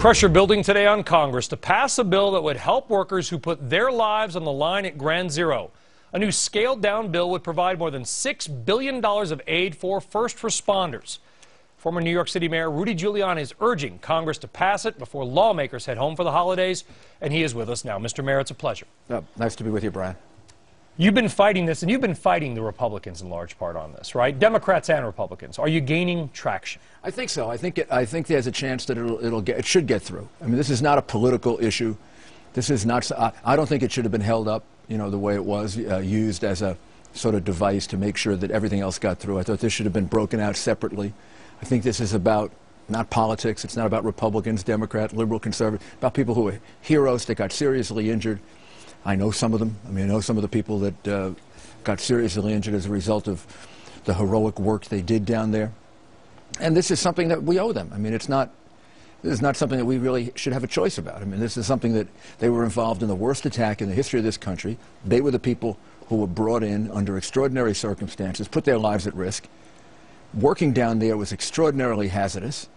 Pressure building today on Congress to pass a bill that would help workers who put their lives on the line at Ground Zero. A new scaled-down bill would provide more than $6 billion of aid for first responders. Former New York City Mayor Rudy Giuliani is urging Congress to pass it before lawmakers head home for the holidays, and he is with us now. Mr. Mayor, it's a pleasure. Nice to be with you, Brian. You've been fighting this, and you've been fighting the Republicans in large part on this, right? Democrats and Republicans. Are you gaining traction? I think so. I think there's a chance that it should get through. I mean, this is not a political issue. This is not. I don't think it should have been held up, the way it was, used as a sort of device to make sure that everything else got through. I thought this should have been broken out separately. I think this is about not politics. It's not about Republicans, Democrat, liberal, conservative. About people who are heroes that got seriously injured. I know some of them. I mean, I know some of the people that got seriously injured as a result of the heroic work they did down there. And this is something that we owe them. I mean, this is not something that we really should have a choice about. I mean, this is something that they were involved in the worst attack in the history of this country. They were the people who were brought in under extraordinary circumstances, put their lives at risk. Working down there was extraordinarily hazardous.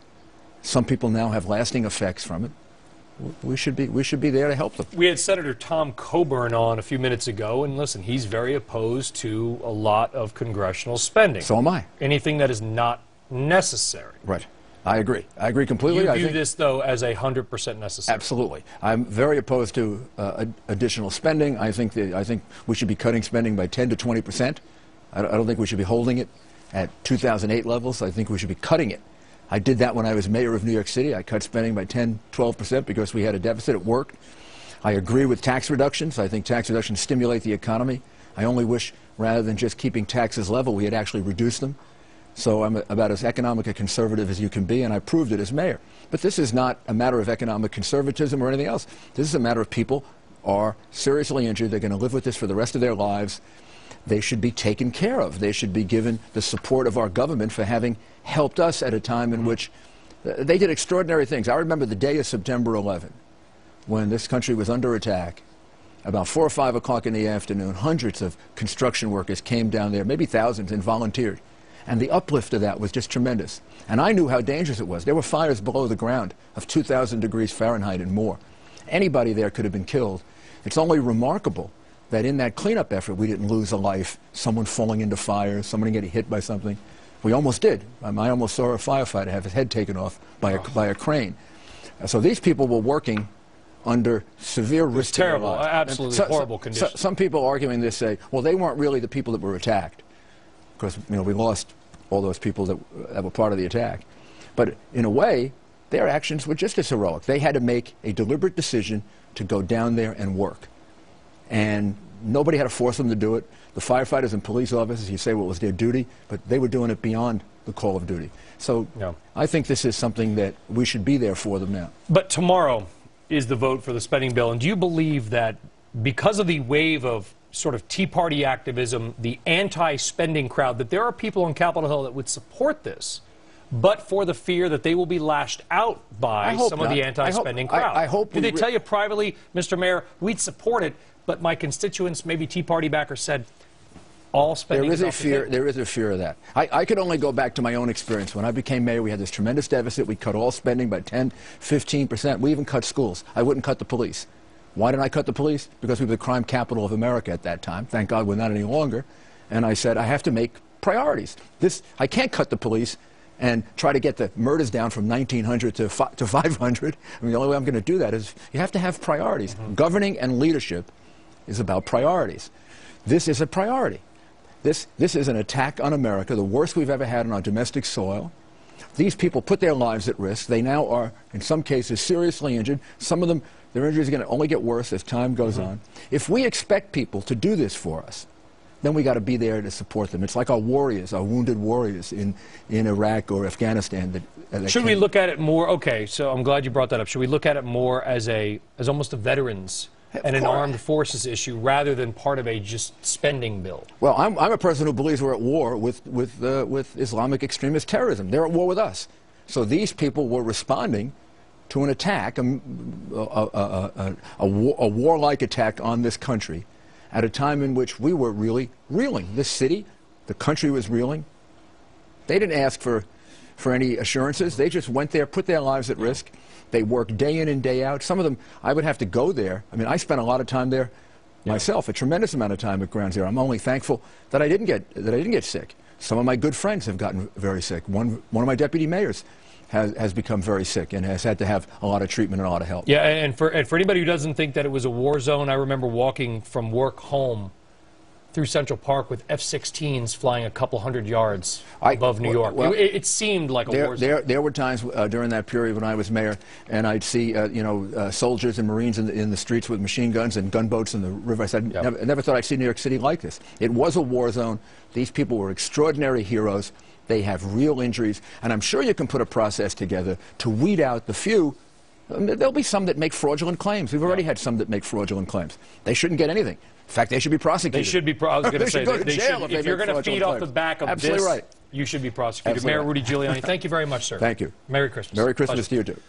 Some people now have lasting effects from it. We should be there to help them. We had Senator Tom Coburn on a few minutes ago, and listen, he's very opposed to a lot of congressional spending. So am I. Anything that is not necessary. Right. I agree. I agree completely. You view this, though, as 100% necessary. Absolutely. I'm very opposed to additional spending. I think we should be cutting spending by 10 to 20%. I don't think we should be holding it at 2008 levels. I think we should be cutting it. I did that when I was mayor of New York City. I cut spending by 10, 12% because we had a deficit. It worked. I agree with tax reductions. I think tax reductions stimulate the economy. I only wish, rather than just keeping taxes level, we had actually reduced them. So I'm about as economic a conservative as you can be, and I proved it as mayor. But this is not a matter of economic conservatism or anything else. This is a matter of people are seriously injured. They're going to live with this for the rest of their lives. They should be taken care of. They should be given the support of our government for having helped us at a time in which they did extraordinary things. I remember the day of September 11, when this country was under attack. About 4 or 5 o'clock in the afternoon, hundreds of construction workers came down there, maybe thousands, and volunteered. And the uplift of that was just tremendous. And I knew how dangerous it was. There were fires below the ground of 2,000 degrees Fahrenheit and more. Anybody there could have been killed. It's only remarkable that in that cleanup effort we didn't lose a life, someone falling into fire, somebody getting hit by something. We almost did. I almost saw a firefighter have his head taken off by a crane. So these people were working under severe risk. Terrible, absolutely horrible conditions. Some people arguing this say, well, they weren't really the people that were attacked, because we lost all those people that were part of the attack. But in a way, their actions were just as heroic. They had to make a deliberate decision to go down there and work. And nobody had to force them to do it. The firefighters and police officers, you say, well, it was their duty, but they were doing it beyond the call of duty. So no. I think this is something that we should be there for them now. But tomorrow is the vote for the spending bill. And do you believe that because of the wave of sort of Tea Party activism, the anti-spending crowd, that there are people on Capitol Hill that would support this, but for the fear that they will be lashed out by some of the anti-spending crowd? I hope. Did they tell you privately, Mr. Mayor, we'd support it, but my constituents, maybe Tea Party backers, said all spending There is a fear of that. I could only go back to my own experience. When I became mayor, we had this tremendous deficit. We cut all spending by 10, 15%. We even cut schools. I wouldn't cut the police. Why didn't I cut the police? Because we were the crime capital of America at that time. Thank God we're not any longer. And I said, I have to make priorities. I can't cut the police and try to get the murders down from 1,900 to 500. I mean, the only way I'm going to do that is you have to have priorities. Governing and leadership is about priorities. This is a priority. This is an attack on America, the worst we've ever had on our domestic soil. These people put their lives at risk. They now are, in some cases, seriously injured. Some of them, their injuries are going to only get worse as time goes on. If we expect people to do this for us, then we got to be there to support them. It's like our warriors, our wounded warriors in Iraq or Afghanistan. Should we look at it more? Okay, so I'm glad you brought that up. Should we look at it more as almost a veterans and an armed forces issue rather than part of a just spending bill? Well, I'm a person who believes we're at war with Islamic extremist terrorism. They're at war with us. So these people were responding to an attack, a warlike attack on this country at a time in which we were really reeling. This city, the country was reeling. They didn't ask for for any assurances. They just went there, put their lives at risk. They worked day in and day out. Some of them, I would have to go there. I mean, I spent a lot of time there myself, a tremendous amount of time at Ground Zero. I'm only thankful that I didn't get sick. Some of my good friends have gotten very sick. One of my deputy mayors has become very sick and has had to have a lot of treatment and a lot of help. Yeah, and for anybody who doesn't think that it was a war zone, I remember walking from work home through Central Park with F-16s flying a couple hundred yards above New York. Well, it seemed like a war zone. There were times during that period when I was mayor, and I'd see soldiers and Marines in the streets with machine guns and gunboats in the river. I said, I never thought I'd see New York City like this. It was a war zone. These people were extraordinary heroes. They have real injuries, and I'm sure you can put a process together to weed out the few. There'll be some that make fraudulent claims. We've already had some that make fraudulent claims. They shouldn't get anything. In fact, they should be prosecuted. They should be. I was going to say go to jail if you're going to feed off the back of Absolutely this, right. You should be prosecuted. Absolutely Mayor Rudy Giuliani, thank you very much, sir. Thank you. Merry Christmas. Merry Christmas to you too.